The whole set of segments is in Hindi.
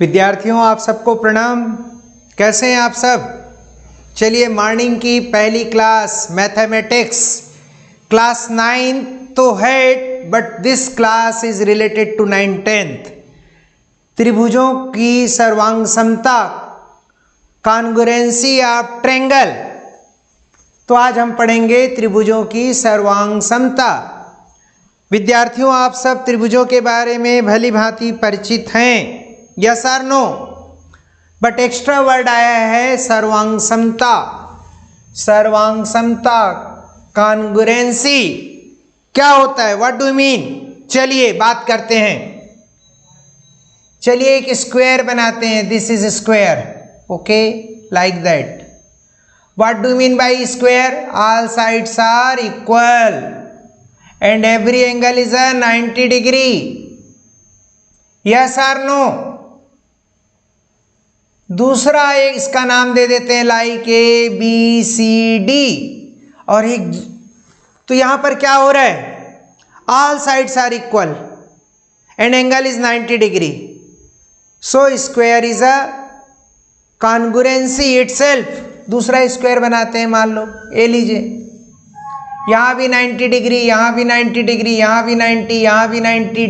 विद्यार्थियों, आप सबको प्रणाम। कैसे हैं आप सब? चलिए, मॉर्निंग की पहली क्लास मैथमेटिक्स क्लास 9 तो है, but this class is related to 9th 10th। त्रिभुजों की सर्वांग समता, कॉन्ग्रुएंसी ऑफ ट्रायंगल। तो आज हम पढ़ेंगे त्रिभुजों की सर्वांग समता। विद्यार्थियों, आप सब त्रिभुजों के बारे में भली भांति परिचित हैं, यस और नो? बट एक्स्ट्रा वर्ड आया है सर्वांग समता। सर्वांग समता, कॉन्ग्रुएंसी क्या होता है? What do you mean? चलिए बात करते हैं। चलिए एक स्क्वायर बनाते हैं। This is square, okay, like that. What do you mean by square? All sides are equal and every angle is a 90 degree. Yes or no? दूसरा एक इसका नाम दे देते हैं लाइक ABCD। और एक तो यहां पर क्या हो रहा है? All sides are equal and angle is 90 degree. So square is a congruency itself. दूसरा स्क्वायर बनाते हैं, मान लो ए लीजिए, यहाँ भी 90 डिग्री, यहाँ भी 90 डिग्री, यहाँ भी 90, यहाँ भी 90,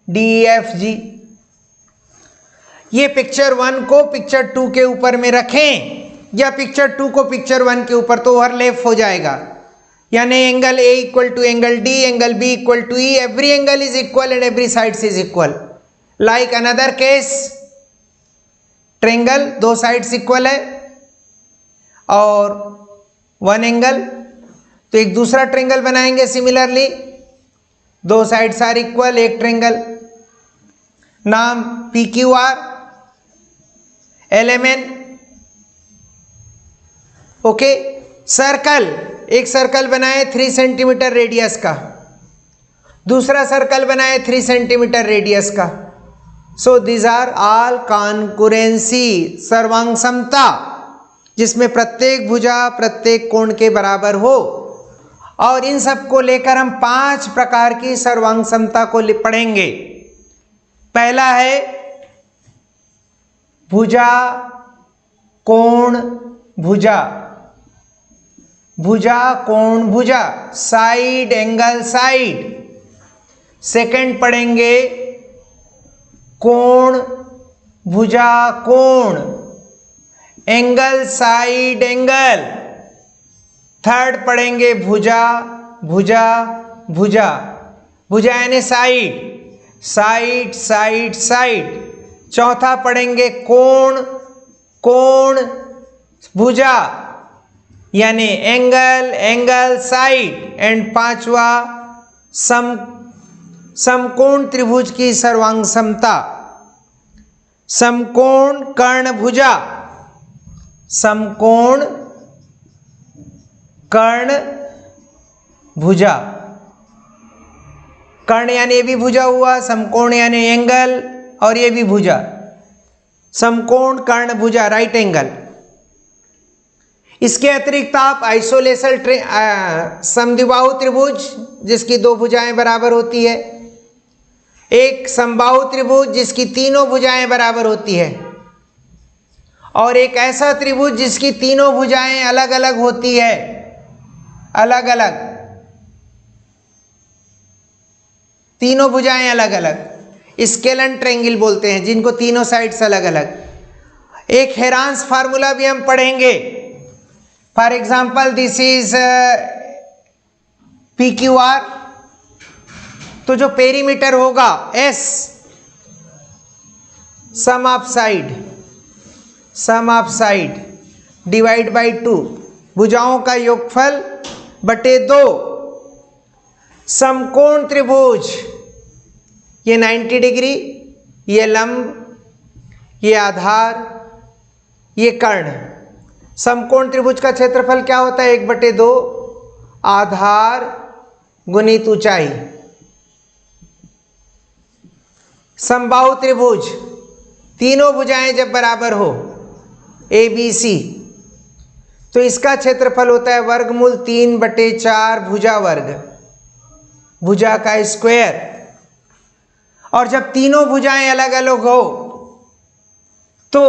DEF G। ये पिक्चर 1 को पिक्चर 2 के ऊपर में रखें या पिक्चर 2 को पिक्चर 1 के ऊपर, तो ओवरलैप हो जाएगा। यानी angle A equal to angle D, angle B equal to E, every angle is equal and every sides is equal. Like another case, triangle, दो साइड्स इक्वल है और 1 एंगल, तो एक दूसरा ट्रायंगल बनाएंगे सिमिलरली, दो साइड्स आर इक्वल, एक ट्रायंगल, नाम PQR, LMN, ओके। सर्कल, एक सर्कल बनाए 3 सेंटीमीटर रेडियस का, दूसरा सर्कल बनाए 3 सेंटीमीटर रेडियस का। So these are all congruency, सर्वांग समता, जिसमें प्रत्येक भुजा प्रत्येक कोण के बराबर हो। और इन सब को लेकर हम 5 प्रकार की सर्वांग समता को पढ़ेंगे। पहला है भुजा कोण भुजा, भुजा कोण भुजा, साइड एंगल साइड। सेकंड पढ़ेंगे कोण भुजा कोण, एंगल साइड एंगल। थर्ड पढ़ेंगे भुजा भुजा भुजा, भुजा यानी साइड, साइड साइड साइड। चौथा पढ़ेंगे कोण कोण भुजा यानी एंगल एंगल साइड। एंड पांचवा समकोण त्रिभुज की सर्वांग समता, समकोण कर्ण भुजा, समकोण कर्ण भुजा। कर्ण यानी ये भी भुजा हुआ, समकोण यानी एंगल, और ये भी भुजा, समकोण कर्ण भुजा, राइट एंगल। इसके अतिरिक्त आप आइसोलेशन समद्विबाहु त्रिभुज जिसकी 2 भुजाएं बराबर होती है, एक समबाहु त्रिभुज जिसकी तीनों भुजाएं बराबर होती है, और एक ऐसा त्रिभुज जिसकी तीनों भुजाएं अलग अलग होती है, अलग अलग, तीनों भुजाएं अलग अलग, स्केलन ट्रायंगल बोलते हैं जिनको तीनों साइड्स अलग अलग। एक हेरांस फार्मूला भी हम पढ़ेंगे। For example this is PQR, तो जो पेरीमीटर होगा S, sum of side divide by 2, भुजाओं का योगफल बटे 2। समकोण त्रिभुज, ये 90 डिग्री, ये लंब, ये आधार, ये कर्ण। समकोण त्रिभुज का क्षेत्रफल क्या होता है? 1/2 आधार गुणित ऊंचाई। समबाहु त्रिभुज, तीनों भुजाएं जब बराबर हो ABC, तो इसका क्षेत्रफल होता है वर्गमूल 3/4 भुजा वर्ग, भुजा का स्क्वायर। और जब तीनों भुजाएं अलग अलग हो तो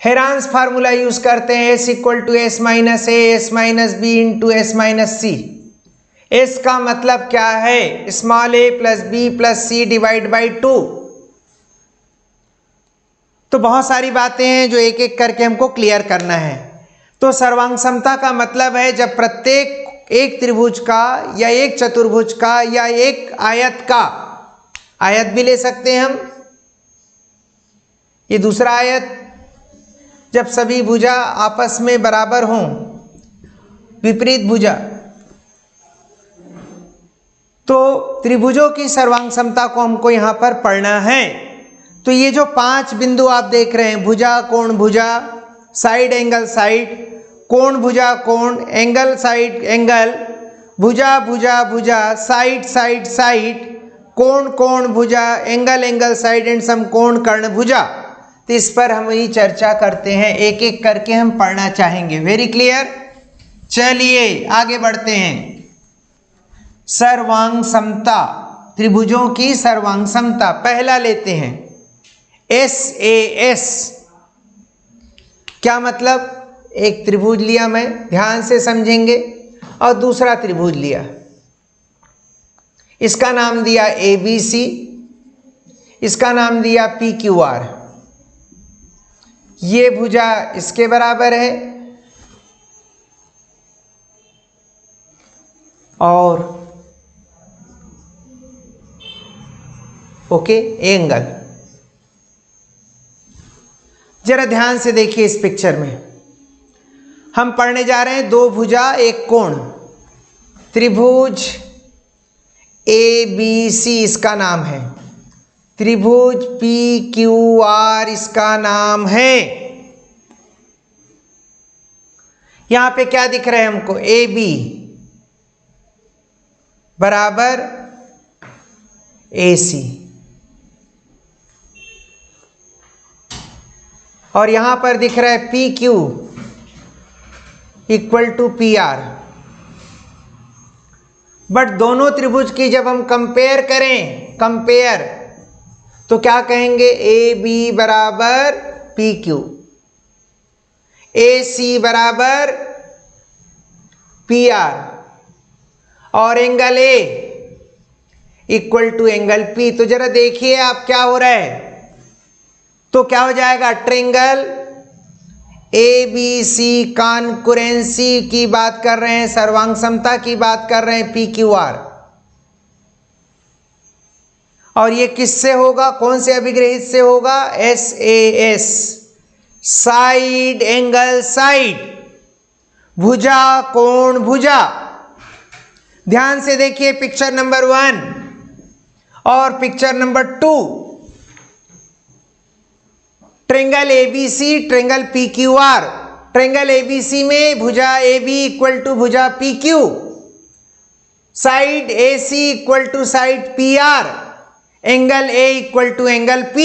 हेरांस फार्मूला यूज करते हैं, s equal to s minus A S minus B into S minus c. S का मतलब क्या है, small a plus b plus c divide by 2। तो बहुत सारी बातें हैं जो एक एक करके हमको क्लियर करना है। तो सर्वांग समता का मतलब है जब प्रत्येक एक त्रिभुज का या एक चतुर्भुज का या एक आयत का, आयत भी ले सकते हैं हम, ये दूसरा आयत, जब सभी भुजा आपस में बराबर हों, विपरीत भुजा, तो त्रिभुजों की सर्वांग समता को हमको यहां पर पढ़ना है। तो ये जो 5 बिंदु आप देख रहे हैं, भुजा कोण भुजा, साइड एंगल साइड, कोण भुजा कोण, एंगल साइड एंगल, भुजा भुजा भुजा, साइड साइड साइड, कोण कोण भुजा, एंगल एंगल साइड एंड सम कोण कर्ण भुजा। तो इस पर हम ही चर्चा करते हैं, एक एक करके हम पढ़ना चाहेंगे। Very clear. चलिए आगे बढ़ते हैं। सर्वांग समता, त्रिभुजों की सर्वांग समता पहला लेते हैं, SAS। क्या मतलब, एक त्रिभुज लिया मैं, ध्यान से समझेंगे, और दूसरा त्रिभुज लिया, इसका नाम दिया ABC, इसका नाम दिया PQR। ये भुजा इसके बराबर है और ओके एंगल। जरा ध्यान से देखिए इस पिक्चर में, हम पढ़ने जा रहे हैं दो भुजा एक कोण, त्रिभुज ABC इसका नाम है, त्रिभुज PQR इसका नाम है। यहां पे क्या दिख रहा है हमको, AB बराबर AC, और यहां पर दिख रहा है PQ equal to PR। But दोनों त्रिभुज की जब हम कंपेयर करें, कंपेयर, तो क्या कहेंगे, AB बराबर PQ, AC बराबर PR, और angle A equal to angle P। तो जरा देखिए आप क्या हो रहा है, तो क्या हो जाएगा, ट्रायंगल ABC कॉन्करेंसी की बात कर रहे हैं, सर्वांग समता की बात कर रहे हैं PQR। और ये किससे होगा, कौन से अभिग्रहित से होगा, SAS, साइड एंगल साइड, भुजा कोण भुजा। ध्यान से देखिए पिक्चर नंबर 1 और picture number 2, triangle ABC triangle PQR। Triangle ABC में भुजा AB इक्वल टू भुजा PQ, side AC equal to side PR, angle A equal to angle P।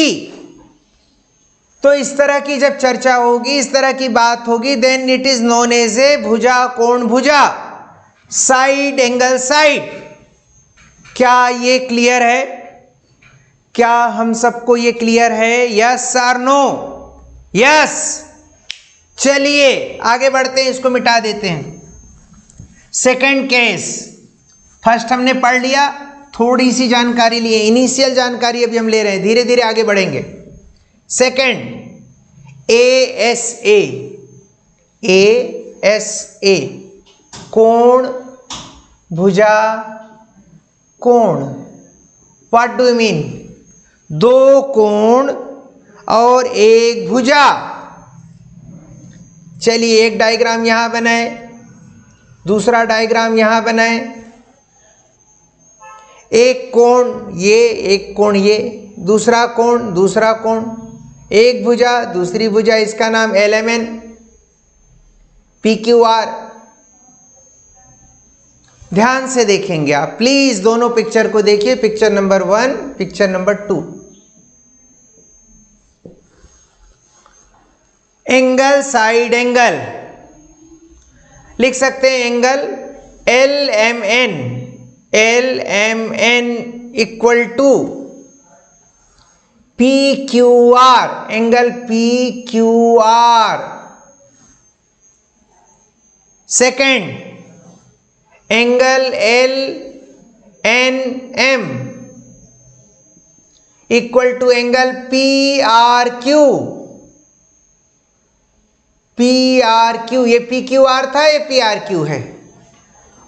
तो इस तरह की जब चर्चा होगी, इस तरह की बात होगी, then it is known as a भुजा कोण भुजा, साइड एंगल साइड। क्या ये क्लियर है, क्या हम सबको ये क्लियर है, यस और नो, यस। चलिए आगे बढ़ते हैं, इसको मिटा देते हैं। सेकंड केस, फर्स्ट हमने पढ़ लिया, थोड़ी सी जानकारी लिए, इनिशियल जानकारी अभी हम ले रहे हैं, धीरे धीरे आगे बढ़ेंगे। सेकंड, ASA, ASA कोण भुजा कोण। व्हाट डू यू मीन, दो कोण और एक भुजा। चलिए एक डायग्राम यहां बनाए, दूसरा डायग्राम यहां बनाए, एक कोण ये, एक कोण ये, दूसरा कोण, एक भुजा दूसरी भुजा, इसका नाम LMN PQR। ध्यान से देखेंगे आप प्लीज, दोनों पिक्चर को देखिए, picture number 1 picture number 2। Angle side angle लिख सकते हैं, angle LMN equal to P Q R, angle P Q R. Second, angle L N M equal to angle P R Q, P R Q. ये पी क्यू आर था, ये पी आर क्यू है।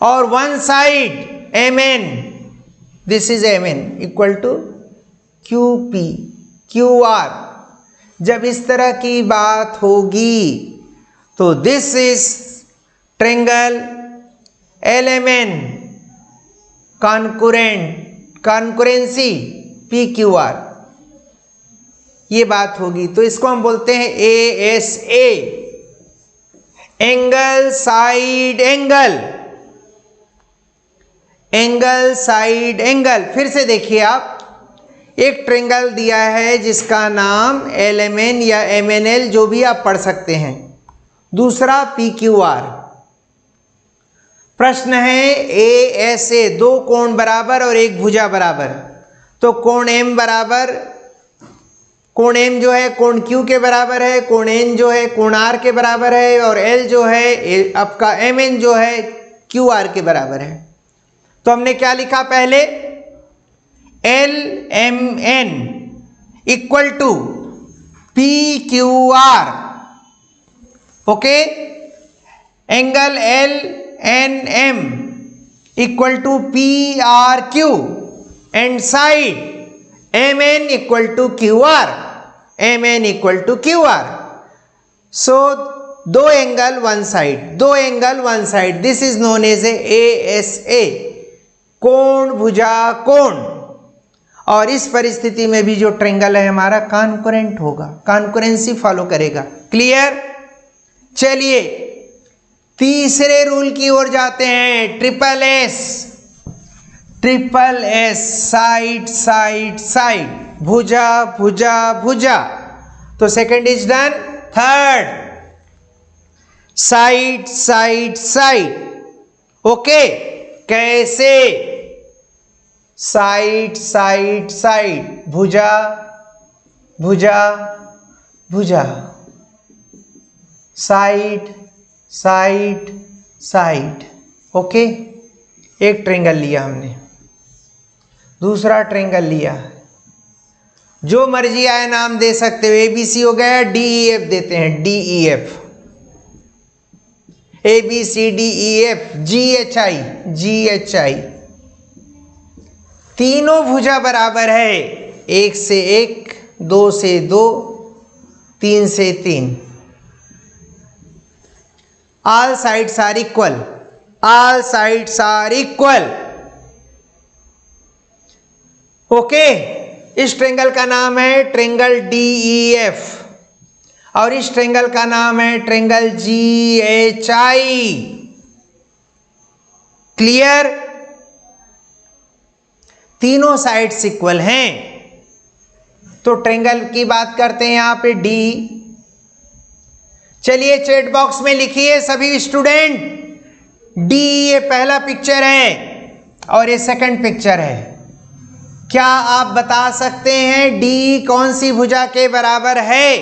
और one side M N, this is M N equal to Q P Q R. जब इस तरह की बात होगी तो this is triangle L M N concurrency P Q R, ये बात होगी। तो इसको हम बोलते हैं A S A, angle side angle, angle side angle. फिर से देखिए आप, एक ट्रायंगल दिया है जिसका नाम एल एम एन या एम एन एल जो भी आप पढ़ सकते हैं, दूसरा पी क्यू आर। प्रश्न है ए एस ए, दो कोण बराबर और एक भुजा बराबर। तो कोण एम बराबर, कोण एम जो है कोण क्यू के बराबर है, कोण एन जो है कोण आर के बराबर है, और एल जो है आपका एम एन जो है क्यू आर के बराबर है। तो हमने क्या लिखा पहले, L M N equal to P Q R, okay. Angle L N M equal to P R Q, and side M N equal to Q R, M N equal to Q R. So दो एंगल वन साइड, दो angle one side, this is known as A S A, कोण भुजा कोण। और इस परिस्थिति में भी जो ट्रायंगल है हमारा कॉन्करेंट होगा, कॉन्करेंसी फॉलो करेगा। क्लियर? चलिए तीसरे रूल की ओर जाते हैं, triple S. Triple S, side side side, भुजा भुजा भुजा। तो second is done. Third, side side side, okay. कैसे? साइड साइड साइड, भुजा भुजा भुजा, साइड साइड साइड, ओके। एक ट्रायंगल लिया हमने, दूसरा ट्रायंगल लिया, जो मर्जी आए नाम दे सकते हो। एबीसी हो गया, डी ई एफ देते हैं, D E F, A B C D E F, G H I, G H I. तीनों भुजा बराबर है, एक से एक, दो से दो, तीन से तीन। All sides are equal, all sides are equal, okay. इस ट्रायंगल का नाम है ट्रायंगल डी ई एफ, और इस ट्रायंगल का नाम है ट्रायंगल जी एच आई। क्लियर? तीनों साइड्स इक्वल हैं। तो ट्रायंगल की बात करते हैं यहां पे डी। चलिए चैट बॉक्स में लिखिए सभी स्टूडेंट, डी ये पहला पिक्चर है और ये सेकंड पिक्चर है। क्या आप बता सकते हैं डी कौन सी भुजा के बराबर है?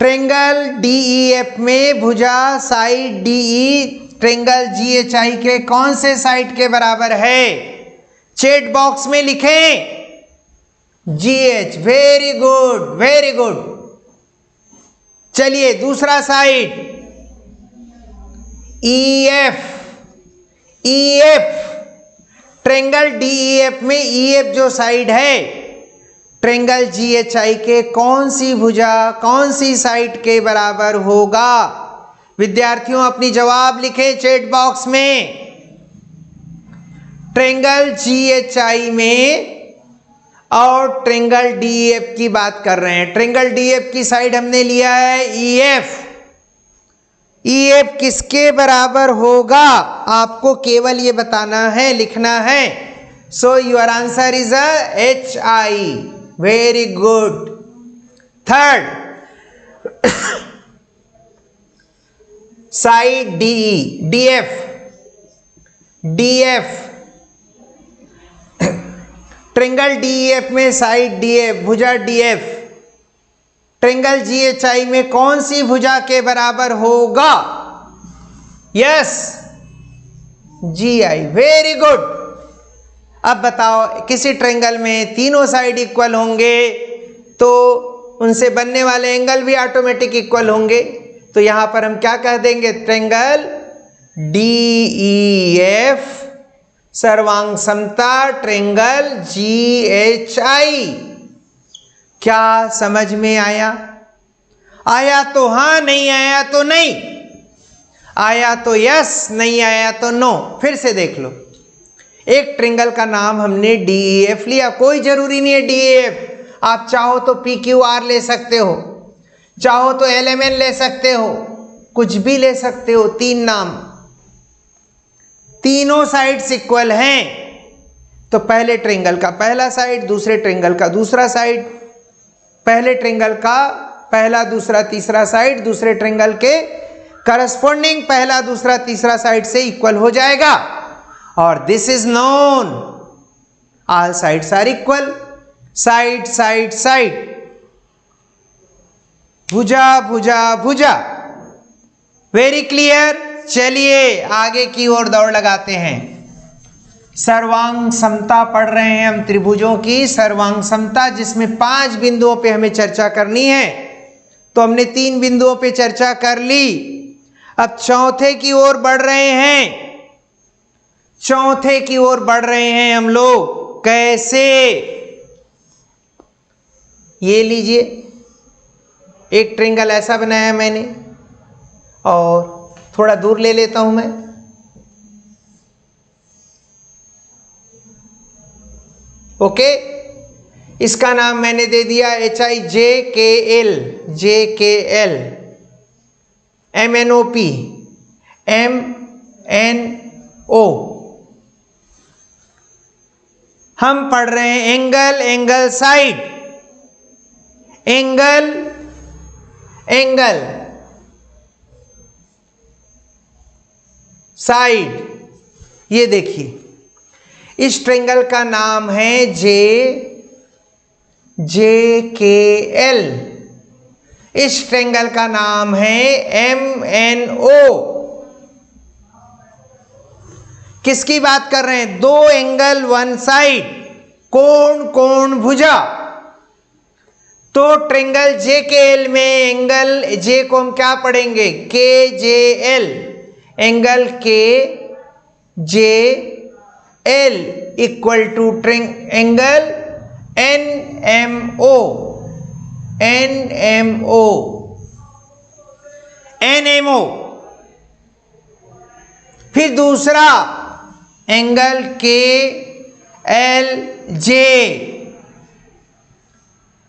ट्रायंगल डीईएफ में भुजा साइड डीई ट्रायंगल जीएचआई के कौन से साइड के बराबर है? चैट बॉक्स में लिखें GH. Very good, very good. चलिए दूसरा side EF. EF triangle DEF में ईएफ जो साइड है ट्रायंगल जीएचआई के कौन सी भुजा कौन सी साइड के बराबर होगा? विद्यार्थियों अपनी जवाब लिखें चैट बॉक्स में। ट्रायंगल जीएचआई में और ट्रायंगल डीईएफ की बात कर रहे हैं। ट्रायंगल डीईएफ की साइड हमने लिया है ईएफ। ईएफ किसके बराबर होगा आपको केवल ये बताना है, लिखना है। So your answer is H I. Very good. Third side DE DF. DF triangle DEF में साइड DF, भुजा DF, ट्रेंगल GHI में कौन सी भुजा के बराबर होगा? Yes, GI। Very good. अब बताओ, किसी ट्रेंगल में तीनों साइड इक्वल होंगे तो उनसे बनने वाले एंगल भी ऑटोमेटिक इक्वल होंगे। तो यहां पर हम क्या कह देंगे? ट्रेंगल DEF सर्वांग समता ट्रेंगल GHI। क्या समझ में आया? आया तो हाँ, नहीं आया तो नहीं, आया तो यस, नहीं आया तो नो। फिर से देख लो, एक ट्रेंगल का नाम हमने DEF लिया, कोई जरूरी नहीं है DEF, आप चाहो तो PQR ले सकते हो, चाहो तो LMN ले सकते हो, कुछ भी ले सकते हो। तीन नाम, तीनों साइड्स इक्वल हैं तो पहले ट्रेंगल का पहला साइड, दूसरे ट्रेंगल का दूसरा साइड, पहले ट्रेंगल का पहला दूसरा तीसरा साइड दूसरे ट्रेंगल के करस्पॉन्डिंग पहला दूसरा तीसरा साइड से इक्वल हो जाएगा। और this is known all sides are equal, side side side, भुजा भुजा भुजा। Very clear. चलिए आगे की ओर दौड़ लगाते हैं। सर्वांग समता पढ़ रहे हैं हम, त्रिभुजों की सर्वांग समता, जिसमें 5 बिंदुओं पे हमें चर्चा करनी है। तो हमने 3 बिंदुओं पे चर्चा कर ली, अब चौथे की ओर बढ़ रहे हैं। चौथे की ओर बढ़ रहे हैं हम लोग। कैसे? ये लीजिए, एक ट्रेंगल ऐसा बनाया मैंने, और थोड़ा दूर ले लेता हूं मैं। ओके, इसका नाम मैंने दे दिया HIJKL, JKL, MNOP, MNO। हम पढ़ रहे हैं angle, angle side, angle angle side. ये देखिए, इस ट्रेंगल का नाम है JKL, इस ट्रेंगल का नाम है MNO। किसकी बात कर रहे हैं? दो एंगल वन साइड, कोण कोण भुजा। तो ट्रेंगल JKL में एंगल J को हम क्या पढ़ेंगे? KJL, angle KJL equal to angle NMO, NMO, NMO। फिर दूसरा angle KLJ,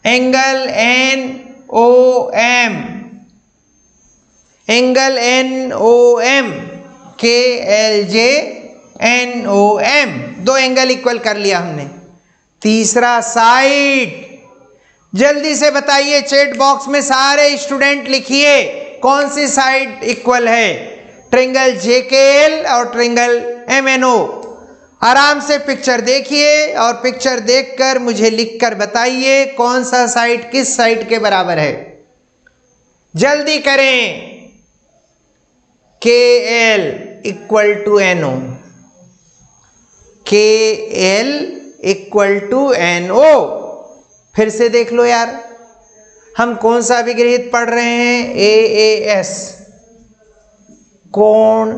angle NOM, angle NOM, KLJ NOM। दो एंगल इक्वल कर लिया हमने। तीसरा साइड, जल्दी से बताइए, चैट बॉक्स में सारे स्टूडेंट लिखिए कौन सी साइड इक्वल है? ट्रेंगल JKL और ट्रेंगल MNO। आराम से पिक्चर देखिए और पिक्चर देखकर मुझे लिखकर बताइए कौन सा साइड किस साइड के बराबर है। जल्दी करें। KL equal to NO, KL equal to NO। फिर से देख लो यार, हम कौन सा विगृहित पढ़ रहे हैं? AAS, कोण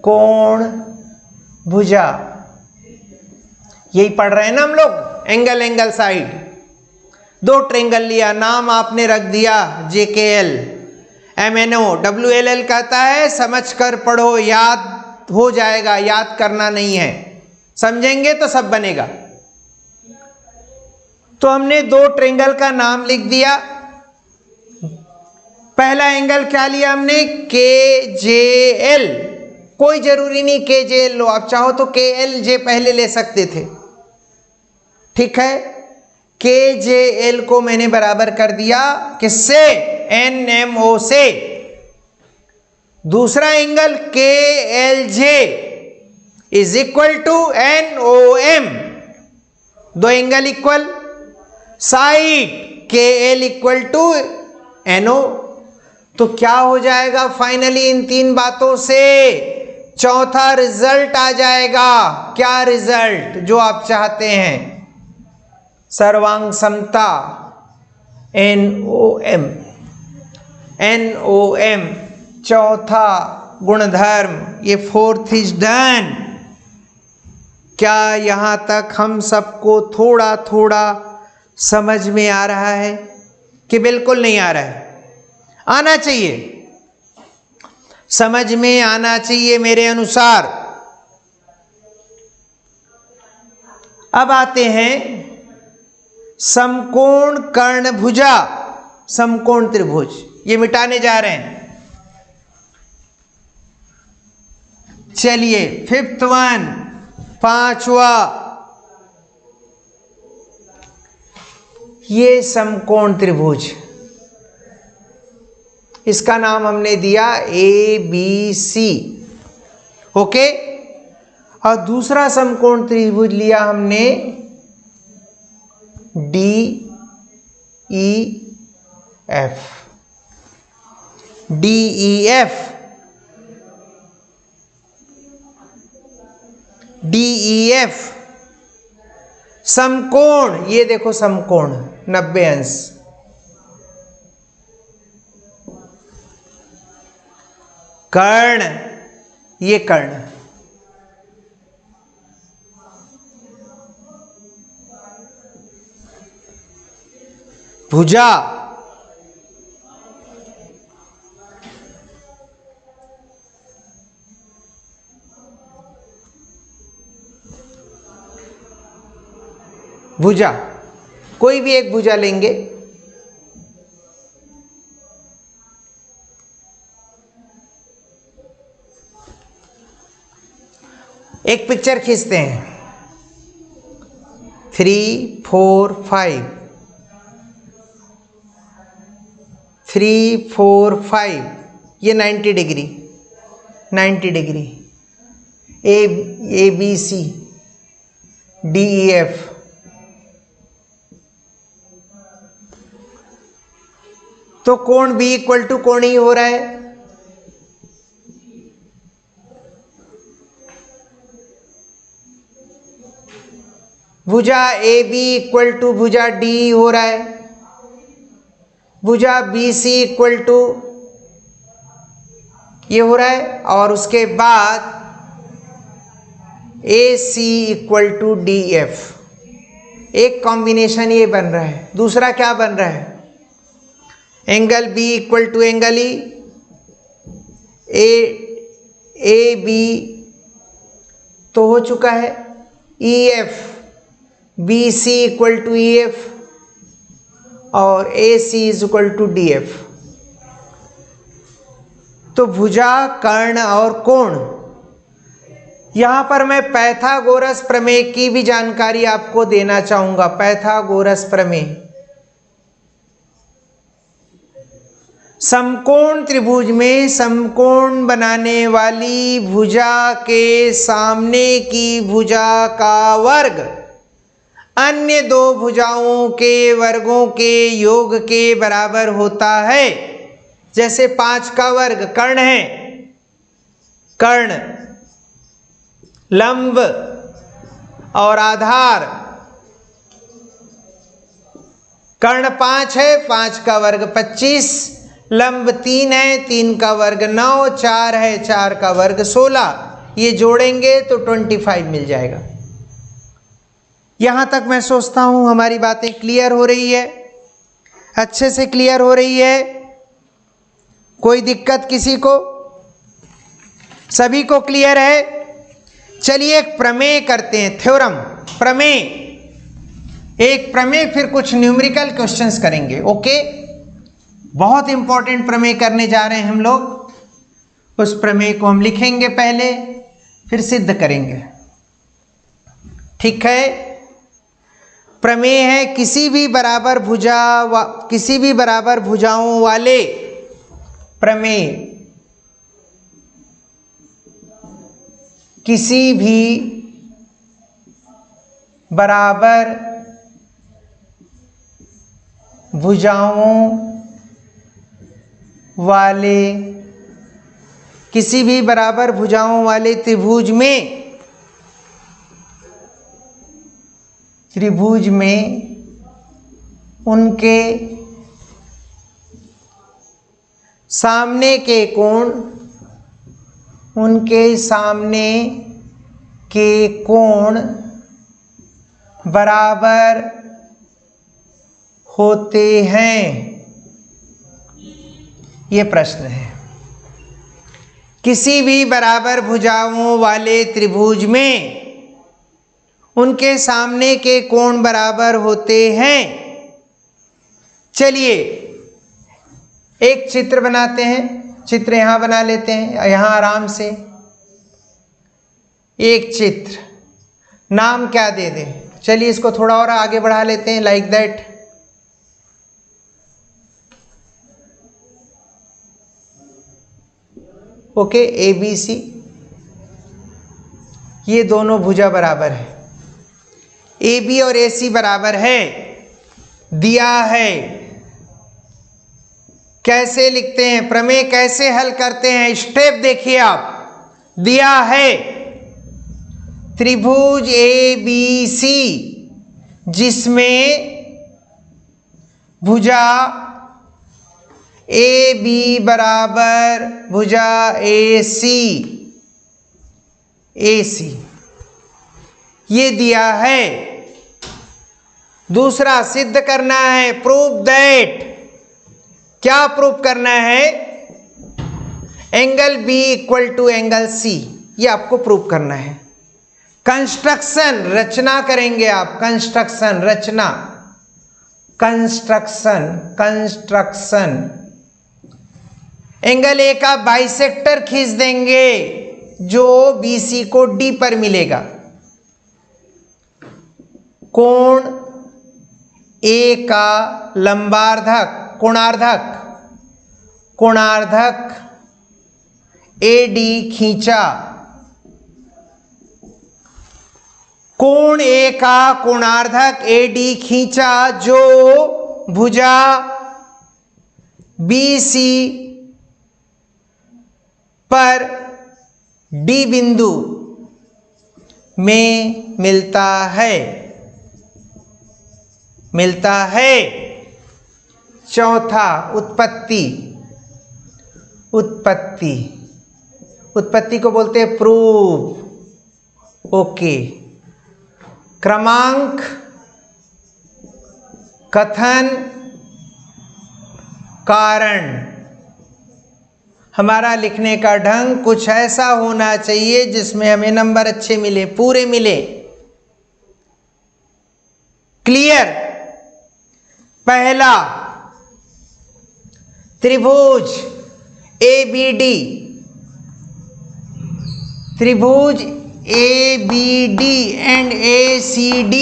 कोण भुजा, यही पढ़ रहे हैं ना हम लोग। एंगल एंगल साइड, दो ट्रेंगल लिया, नाम आपने रख दिया JKL, MNO। WLL कहता है समझकर पढ़ो, याद हो जाएगा, याद करना नहीं है, समझेंगे तो सब बनेगा। तो हमने दो ट्रेंगल का नाम लिख दिया। पहला एंगल क्या लिया हमने? KJL। कोई जरूरी नहीं KJL लो, आप चाहो तो KLJ पहले ले सकते थे, ठीक है। KJL को मैंने बराबर कर दिया किससे? NMO से। दूसरा angle KLJ is equal to NOM, दो angle equal, side K L equal to NO. तो क्या हो जाएगा फाइनली इन तीन बातों से? चौथा रिजल्ट आ जाएगा। क्या रिजल्ट? जो आप चाहते हैं, सर्वांग समता, NOM। NOM चौथा गुणधर्म, ये फोर्थ इज डन। क्या यहां तक हम सबको थोड़ा थोड़ा समझ में आ रहा है कि बिल्कुल नहीं आ रहा है? आना चाहिए, समझ में आना चाहिए मेरे अनुसार। अब आते हैं समकोण कर्ण भुजा, समकोण त्रिभुज, ये मिटाने जा रहे हैं। चलिए फिफ्थ वन, पांचवा, ये समकोण त्रिभुज, इसका नाम हमने दिया ABC। ओके, और दूसरा समकोण त्रिभुज लिया हमने DEF। DEF समकोण, ये देखो समकोण 90 अंश। कर्ण, ये कर्ण, भुजा, भुजा, कोई भी एक भुजा लेंगे। एक पिक्चर खींचते हैं, 3 4 5, 3 4 5, ये 90 डिग्री, 90 डिग्री, ABC, DEF। तो कोण B इक्वल टू कोण E हो रहा है। भुजा AB इक्वल टू भुजा DE हो रहा है। भुजा BC इक्वल टू ये हो रहा है, और उसके बाद AC इक्वल टू DF। एक कॉम्बिनेशन ये बन रहा है। दूसरा क्या बन रहा है? Angle B equal to angle E, AB तो हो चुका है, EF BC equal to EF, और AC is equal to DF। तो भुजा, कर्ण और कोण। यहां पर मैं पाइथागोरस प्रमेय की भी जानकारी आपको देना चाहूंगा। पाइथागोरस प्रमेय, समकोण त्रिभुज में समकोण बनाने वाली भुजा के सामने की भुजा का वर्ग अन्य दो भुजाओं के वर्गों के योग के बराबर होता है। जैसे 5 का वर्ग कर्ण है, कर्ण लंब और आधार, कर्ण 5 है, 5 का वर्ग 25, लंब 3 है, 3 का वर्ग 9, 4 है, 4 का वर्ग 16। ये जोड़ेंगे तो 25 मिल जाएगा। यहां तक मैं सोचता हूं हमारी बातें क्लियर हो रही है, अच्छे से क्लियर हो रही है। कोई दिक्कत किसी को? सभी को क्लियर है? चलिए एक प्रमेय करते हैं, थ्योरम, प्रमेय, एक प्रमेय, फिर कुछ न्यूमेरिकल क्वेश्चंस करेंगे। ओके, बहुत इंपॉर्टेंट प्रमेय करने जा रहे हैं हम लोग। उस प्रमेय को हम लिखेंगे पहले, फिर सिद्ध करेंगे। ठीक है? प्रमेय है किसी भी बराबर भुजाओं वाले प्रमेय, किसी भी बराबर भुजाओं वाले, किसी भी बराबर भुजाओं वाले त्रिभुज में उनके सामने के कोण बराबर होते हैं। ये प्रश्न है। किसी भी बराबर भुजाओं वाले त्रिभुज में उनके सामने के कोण बराबर होते हैं। चलिए एक चित्र बनाते हैं। चित्र यहां बना लेते हैं, यहां आराम से एक चित्र। नाम क्या दे दें? चलिए इसको थोड़ा और आगे बढ़ा लेते हैं, like that. Okay, A B C, ये दोनों भुजा बराबर है। ए बी और ए सी बराबर है, दिया है। कैसे लिखते हैं, प्रमेय कैसे हल करते हैं, स्टेप देखिए आप। दिया है त्रिभुज ए बी सी जिसमें भुजा ए बी बराबर भुजा ए सी, ये दिया है। दूसरा सिद्ध करना है, प्रूव दैट। क्या प्रूव करना है? Angle B equal to angle C, ये आपको प्रूव करना है। कंस्ट्रक्शन, रचना करेंगे आप। कंस्ट्रक्शन, रचना, कंस्ट्रक्शन। एंगल ए का बाइसेक्टर खींच देंगे जो BC को D पर मिलेगा। कोण ए का लंबार्धक, कोणार्धक AD खींचा। कोण ए का कोणार्धक AD खींचा जो भुजा BC पर D बिंदु में मिलता है। चौथा, उत्पत्ति को बोलते हैं प्रूफ। ओके, क्रमांक, कथन, कारण। हमारा लिखने का ढंग कुछ ऐसा होना चाहिए जिसमें हमें नंबर अच्छे मिले, पूरे मिले। क्लियर? पहला, त्रिभुज ABD, त्रिभुज ABD एंड ACD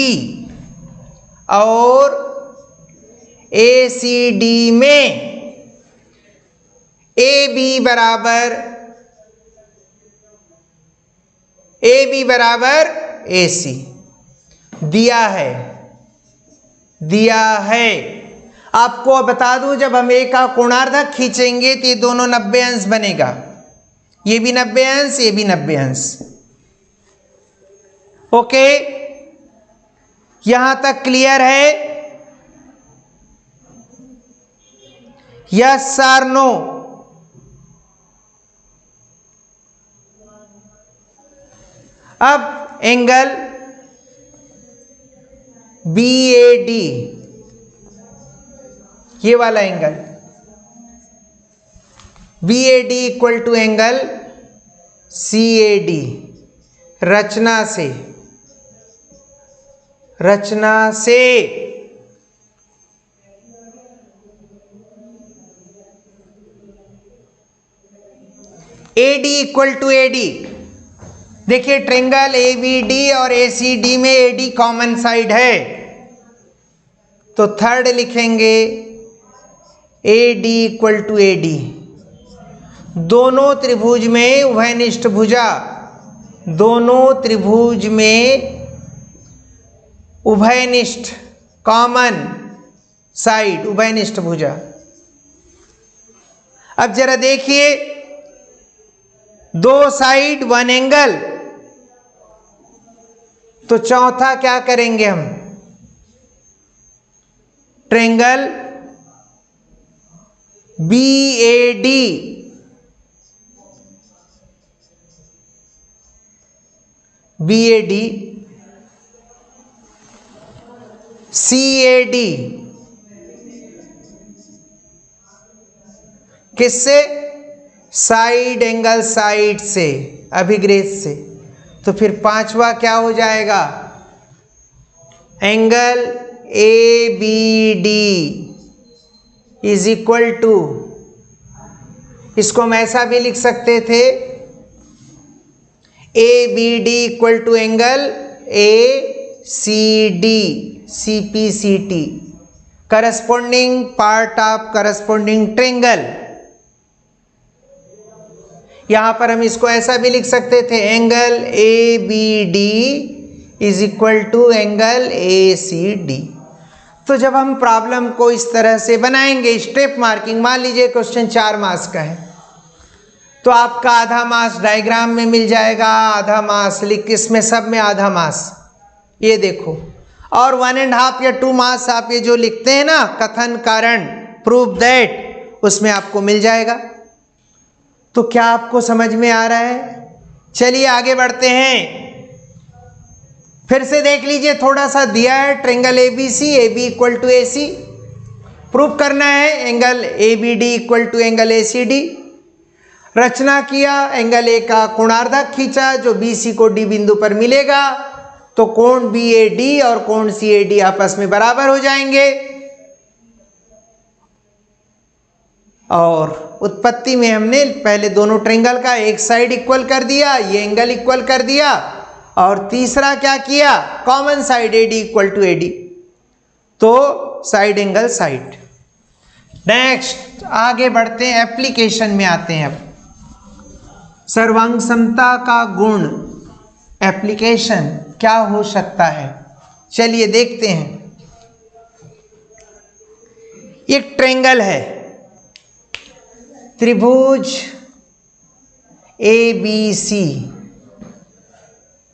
और ACD में AB बराबर AC दिया है। आपको बता दूं, जब हम ए का कोणार्धक खींचेंगे तो ये दोनों 90 अंश बनेगा। ये भी 90 अंश, ये भी 90 अंश। ओके, यहां तक क्लियर है? यस और नो? अब एंगल BAD, ये वाला angle BAD equal to angle CAD। रचना से AD इक्वल टू AD। देखिए ट्रायंगल ABD और ACD में AD कॉमन साइड है, तो थर्ड लिखेंगे AD इक्वल टू AD। दोनों त्रिभुज में उभयनिष्ठ भुजा, दोनों त्रिभुज में उभयनिष्ठ कॉमन साइड, उभयनिष्ठ भुजा। अब जरा देखिए, दो साइड वन एंगल, तो चौथा क्या करेंगे हम, ट्रायंगल BAD, CAD, किससे, साइड एंगल साइड से, अभिग्रेत से। तो फिर पांचवा क्या हो जाएगा, angle ABD is equal to, इसको हम ऐसा भी लिख सकते थे, ABD equal to angle ACD CPCT, corresponding part of corresponding triangle. यहां पर हम इसको ऐसा भी लिख सकते थे, angle ABD is equal to angle ACD। तो जब हम प्रॉब्लम को इस तरह से बनाएंगे, स्टेप मार्किंग, मान लीजिए क्वेश्चन 4 मार्क्स का है, तो आपका आधा मार्क्स डायग्राम में मिल जाएगा, आधा मार्क्स लिख, इसमें सब में आधा मार्क्स, ये देखो, और 1.5 या 2 मार्क्स आप ये जो लिखते हैं ना, कथन कारण, प्रूव दैट, उसमें आपको मिल जाएगा। तो क्या आपको समझ में आ रहा है? चलिए आगे बढ़ते हैं। फिर से देख लीजिए, थोड़ा सा दिया है, triangle ABC, AB equal to AC, prove करना है, angle ABD equal to angle ACD। रचना किया, एंगल A का कोणार्धक खींचा, जो BC को D बिंदु पर मिलेगा, तो कोण BAD और कोण CAD आपस में बराबर हो जाएंगे। और उत्पत्ति में हमने पहले दोनों ट्रायंगल का एक साइड इक्वल कर दिया, ये एंगल इक्वल कर दिया, और तीसरा क्या किया, common side AD equal to AD, तो साइड एंगल साइड। नेक्स्ट आगे बढ़ते हैं, एप्लीकेशन में आते हैं। अब सर्वांग समता का गुण, एप्लीकेशन क्या हो सकता है, चलिए देखते हैं। एक ट्रायंगल है, त्रिभुज ABC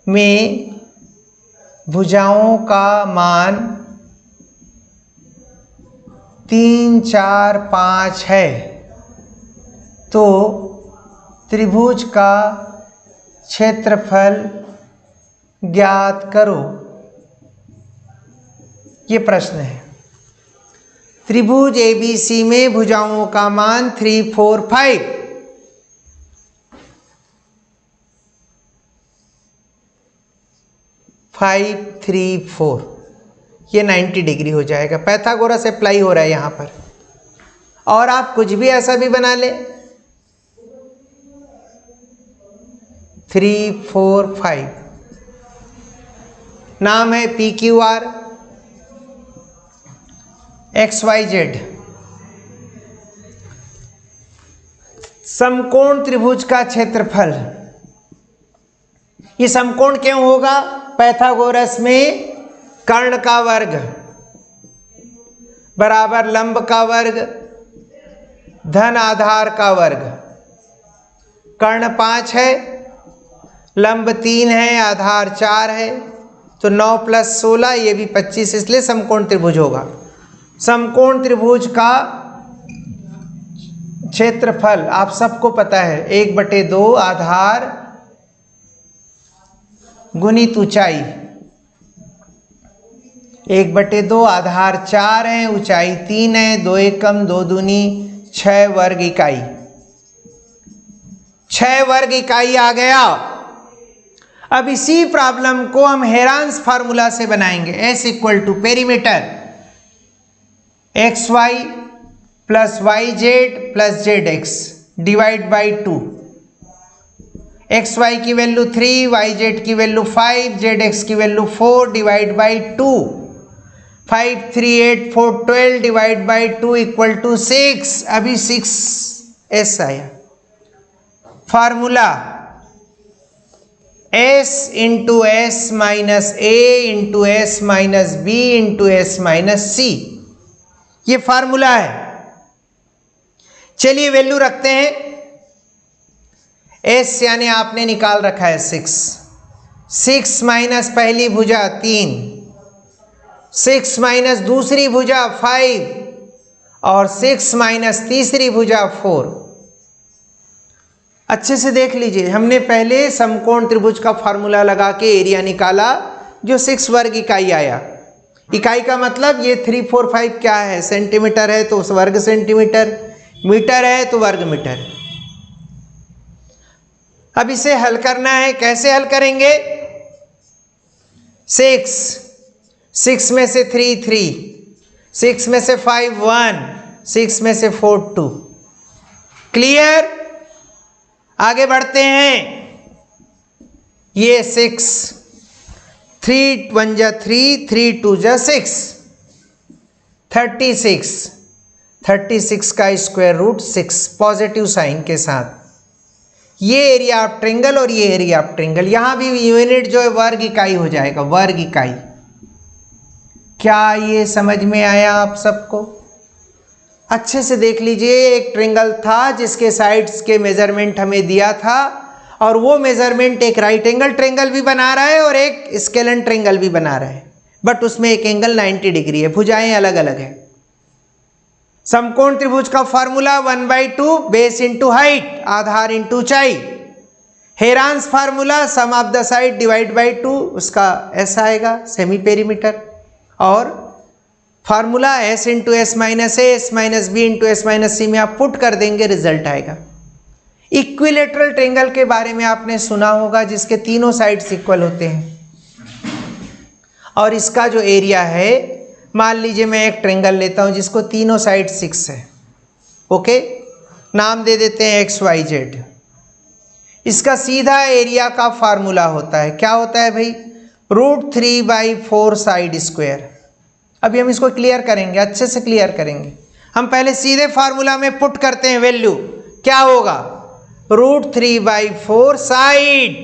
में भुजाओं का मान 3, 4, 5 है, तो त्रिभुज का क्षेत्रफल ज्ञात करो, ये प्रश्न है। त्रिभुज ABC में भुजाओं का मान 3, 4, 5, 5, 3, 4, ये 90 डिग्री हो जाएगा। पाइथागोरस अप्लाई हो रहा है यहाँ पर, और आप कुछ भी ऐसा भी बना ले, 3, 4, 5, नाम है PQR XYZ। समकोण त्रिभुज का क्षेत्रफल, ये समकोण क्यों होगा, पाइथागोरस में कर्ण का वर्ग बराबर लंब का वर्ग धन आधार का वर्ग। कर्ण 5 है, लंब 3 है, आधार 4 है, तो 9 + 16 ये भी 25, इसलिए समकोण त्रिभुज होगा। समकोण त्रिभुज का क्षेत्रफल आप सबको पता है, 1/2 आधार गुणित ऊंचाई, 1/2 आधार 4 है, ऊंचाई 3 है, 2 एकम 2 दूनी 6 वर्ग इकाई, 6 वर्ग इकाई आ गया। अब इसी प्रॉब्लम को हम हेरांस फार्मूला से बनाएंगे। S equal to perimeter XY plus YZ plus ZX divide by 2। XY की वैल्यू 3, YZ की वैल्यू 5, ZX की value 4 divide by 2। 5, 3, 8, 4, 12 divide by 2 equal to 6। अभी 6S आया। Formula s into S minus a into S minus B into S minus c, ये फार्मूला है। चलिए वैल्यू रखते हैं। s यानी आपने निकाल रखा है 6 माइनस पहली भुजा 3, 6 माइनस दूसरी भुजा 5 और 6 माइनस तीसरी भुजा 4। अच्छे से देख लीजिए, हमने पहले समकोण त्रिभुज का फॉर्मूला लगा के एरिया निकाला जो 6 वर्ग इकाई आया। इकाई का मतलब ये 3, 4, 5 क्या है, सेंटीमीटर है तो वर्ग सेंटीमीटर, मीटर है तो वर्ग मीटर। अब इसे हल करना है, कैसे हल करेंगे? 6 में से 3 3, 6 में से 5 1, 6 में से 4 2। क्लियर? आगे बढ़ते हैं। ये 6, 3 1 जा 3, 3 2 जा 6, 36 का स्क्वायर रूट 6 पॉजिटिव साइन के साथ। ये एरिया ऑफ ट्रायंगल और ये एरिया ऑफ ट्रायंगल, यहां भी यूनिट जो है वर्ग इकाई हो जाएगा, वर्ग इकाई। क्या ये समझ में आया आप सबको? अच्छे से देख लीजिए, एक ट्रायंगल था जिसके साइड्स के मेजरमेंट हमें दिया था और वो मेजरमेंट एक राइट एंगल ट्रायंगल भी बना रहा है और एक स्केलन ट्रायंगल भी बना रहा है, बट उसमें एक एंगल 90 डिग्री है, भुजाएं अलग अलग है। समकोण त्रिभुज का फॉर्मूला 1/2 बेस इंटू हाइट, आधार इंटू ऊंचाई। Heron's formula sum of the side divide by 2, उसका ऐसा आएगा सेमी पेरीमीटर। और formula s into S minus A S minus B into S minus C में आप पुट कर देंगे, रिजल्ट आएगा। इक्विलेटरल ट्रायंगल के बारे में आपने सुना होगा, जिसके तीनों साइड्स इक्वल होते हैं और इसका जो एरिया है, मान लीजिए मैं एक ट्रायंगल लेता हूं जिसको तीनों साइड 6 है, ओके, नाम दे देते हैं XYZ। इसका सीधा एरिया का फार्मूला होता है, क्या होता है भाई? √3/4 साइड स्क्वायर। अभी हम इसको क्लियर करेंगे, अच्छे से क्लियर करेंगे। हम पहले सीधे फार्मूला में पुट करते हैं वैल्यू, क्या होगा? √3/4 साइड।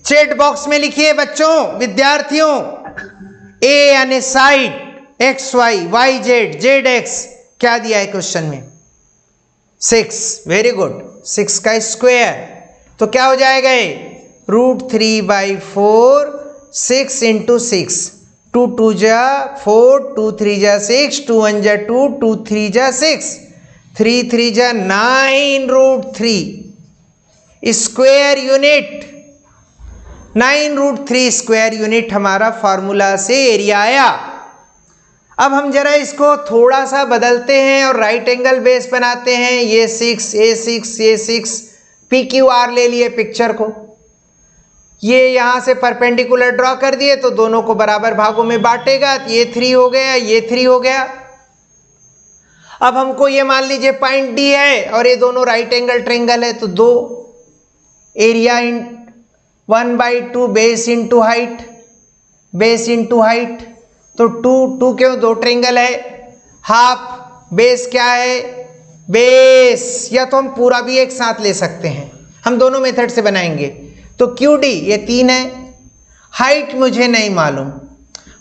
चैट बॉक्स में लिखिए बच्चों, विद्यार्थियों, ए यानी साइड, XY YZ ZX, क्या दिया है क्वेश्चन में? 6। वेरी गुड, 6 का स्क्वायर, तो क्या हो जाएगा ये? √3/4, 6 इंटू 6, 2 2 जा 4, 2 3 जा 6, 2 1 जा 2, 2 3 जा 6, 3 3 जा 9 √3 स्क्वायर यूनिट। 9 √3 स्क्वायर यूनिट हमारा फार्मूला से एरिया आया। अब हम जरा इसको थोड़ा सा बदलते हैं और राइट एंगल बेस बनाते हैं। ये 6, ये 6 PQR ले लिए पिक्चर को, ये यहां से परपेंडिकुलर ड्रॉ कर दिए तो दोनों को बराबर भागों में बांटेगा, ये 3 हो गया, ये 3 हो गया। अब हमको ये मान लीजिए पॉइंट D है और ये दोनों राइट एंगल ट्रायंगल है, तो 2 area in 1/2 base into height, base into height, तो 2 क्यों? 2 ट्रायंगल है, हाफ बेस क्या है? बेस, या तो हम पूरा भी एक साथ ले सकते हैं, हम दोनों मेथड से बनाएंगे। तो QD ये 3 है, हाइट मुझे नहीं मालूम,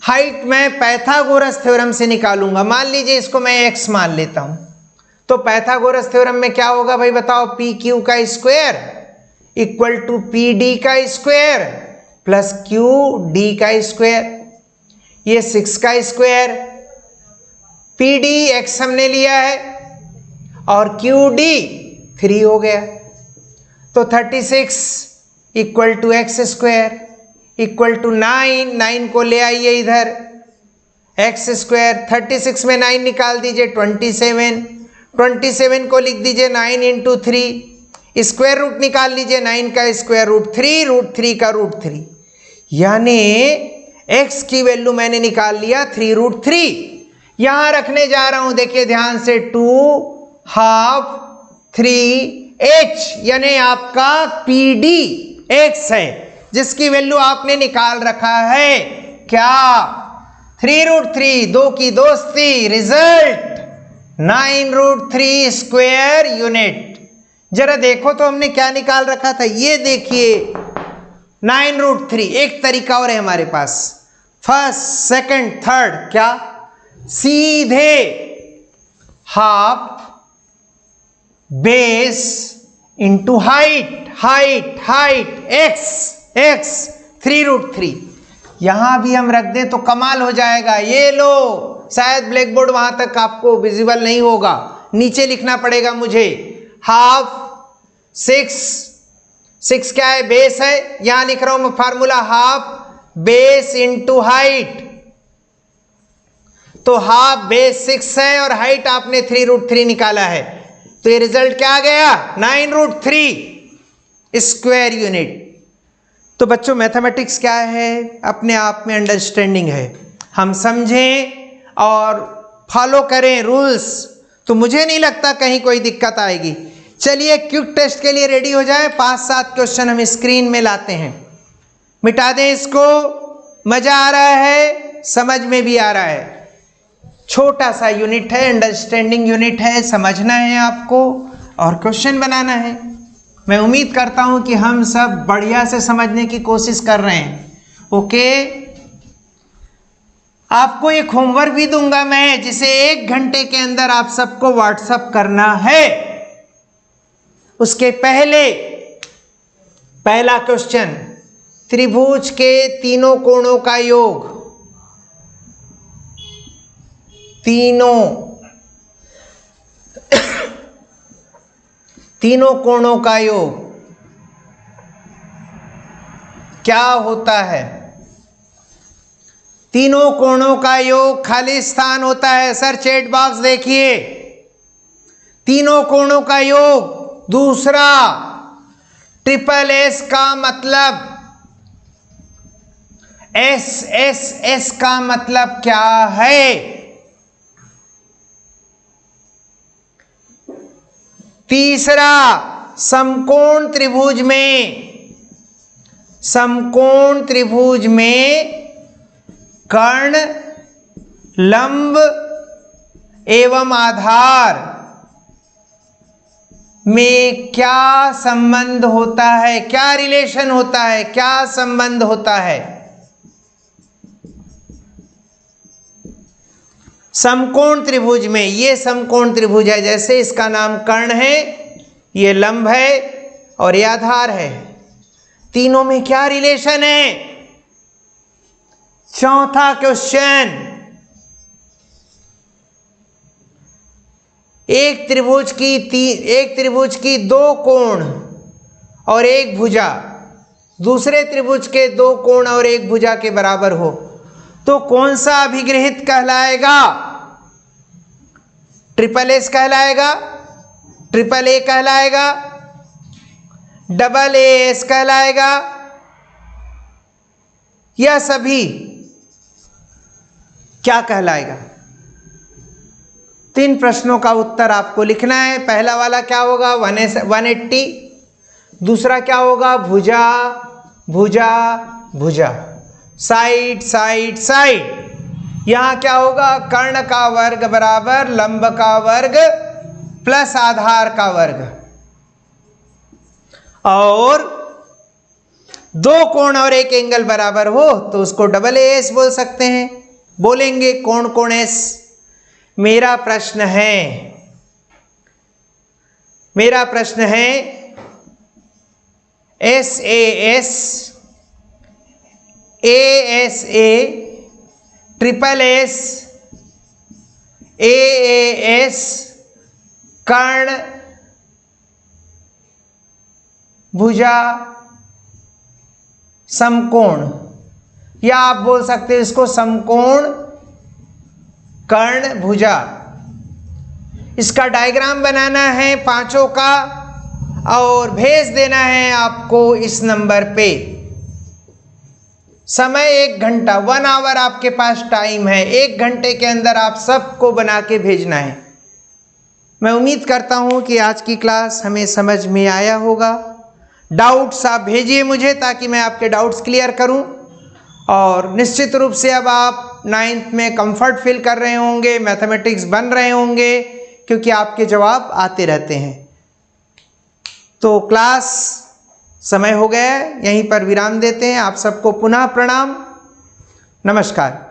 हाइट मैं पाइथागोरस थ्योरम से निकालूंगा। मान लीजिए इसको मैं x मान लेता हूं, तो पाइथागोरस थ्योरम में क्या होगा भाई बताओ? PQ का स्क्वायर इक्वल टू PD का स्क्वायर प्लस QD का स्क्वायर। ये 6 का स्क्वायर, PD x हमने लिया है और QD 3 हो गया, तो 36 equal to x square equal to 9 को ले आइए इधर, x स्क्वायर 36 में 9 निकाल दीजिए 27 को लिख दीजिए 9 इंटू 3, स्क्वायर रूट निकाल लीजिए 9 का स्क्वायर रूट 3 का रूट 3, यानी x की वैल्यू मैंने निकाल लिया 3√3। यहां रखने जा रहा हूं, देखिए ध्यान से, 2/2 3h, यानी आपका PD x है जिसकी वैल्यू आपने निकाल रखा है, क्या? 3√3, 2 की दोस्ती, रिजल्ट 9√3 स्क्वायर यूनिट। जरा देखो तो हमने क्या निकाल रखा था, ये देखिए 9√3। एक तरीका और है हमारे पास, फर्स्ट सेकंड थर्ड, क्या सीधे half base into height, height x 3√3। यहां भी हम रख दें तो कमाल हो जाएगा। ये लो, शायद ब्लैक बोर्ड वहां तक आपको विजिबल नहीं होगा, नीचे लिखना पड़ेगा मुझे। हाफ 6 क्या है, बेस है, यहां लिख रहा हूं मैं formula, half base into height. तो हाफ बेस 6 है और हाइट आपने 3√3 निकाला है, तो ये रिजल्ट क्या आ गया, 9√3 स्क्वायर यूनिट। तो बच्चों मैथमेटिक्स क्या है, अपने आप में अंडरस्टैंडिंग है। हम समझें और फॉलो करें रूल्स, तो मुझे नहीं लगता कहीं कोई दिक्कत आएगी। चलिए क्विक टेस्ट के लिए रेडी हो जाए। 5-7 क्वेश्चन हम स्क्रीन में लाते हैं, मिटा दें इसको। मजा आ रहा है, समझ में भी आ रहा है। छोटा सा यूनिट है, अंडरस्टैंडिंग यूनिट है, समझना है आपको और क्वेश्चन बनाना है। मैं उम्मीद करता हूं कि हम सब बढ़िया से समझने की कोशिश कर रहे हैं। ओके, आपको एक होमवर्क भी दूंगा मैं, जिसे 1 घंटे के अंदर आप सबको व्हाट्सएप करना है। उसके पहले पहला क्वेश्चन, त्रिभुज के तीनों कोणों का योग, तीनों कोणों का योग क्या होता है? तीनों कोणों का योग खाली स्थान होता है। सर चैट बॉक्स देखिए, तीनों कोणों का योग। दूसरा, ट्रिपल एस का मतलब, एस का मतलब क्या है? तीसरा, समकोण त्रिभुज में कर्ण, लंब एवं आधार में क्या संबंध होता है, क्या रिलेशन होता है, क्या संबंध होता है? समकोण त्रिभुज में, ये समकोण त्रिभुज है, जैसे इसका नाम कर्ण है, ये लंब है और ये आधार है। तीनों में क्या रिलेशन है? चौथा क्वेश्चन, एक त्रिभुज की 2 कोण और 1 भुजा दूसरे त्रिभुज के 2 कोण और 1 भुजा के बराबर हो, तो कौन सा अभिगृहित कहलाएगा? ट्रिपल एस कहलाएगा, ट्रिपल ए कहलाएगा, डबल एस कहलाएगा, या सभी क्या कहलाएगा? 3 प्रश्नों का उत्तर आपको लिखना है। पहला वाला क्या होगा, 180। दूसरा क्या होगा, भुजा भुजा भुजा, साइड साइड साइड। यहां क्या होगा, कर्ण का वर्ग बराबर लंब का वर्ग प्लस आधार का वर्ग। और 2 कोण और 1 एंगल बराबर हो तो उसको डबल एस बोल सकते हैं। बोलेंगे कोण कोण एस। मेरा प्रश्न है S A S, A S A, triple S, A S, कर्ण, भुजा, समकोण, या आप बोल सकते हैं इसको समकोण कर्ण भुजा। इसका डायग्राम बनाना है 5 का और भेज देना है आपको इस नंबर पे। समय 1 घंटा, 1 आवर आपके पास टाइम है। 1 घंटे के अंदर आप सबको बना के भेजना है। मैं उम्मीद करता हूं कि आज की क्लास हमें समझ में आया होगा। डाउट्स आप भेजिए मुझे ताकि मैं आपके डाउट्स क्लियर करूं। और निश्चित रूप से अब आप 9th में कंफर्ट फील कर रहे होंगे, मैथमेटिक्स बन रहे होंगे, क्योंकि आपके जवाब आते रहते हैं। तो क्लास समय हो गया है, यहीं पर विराम देते हैं। आप सबको पुनः प्रणाम, नमस्कार।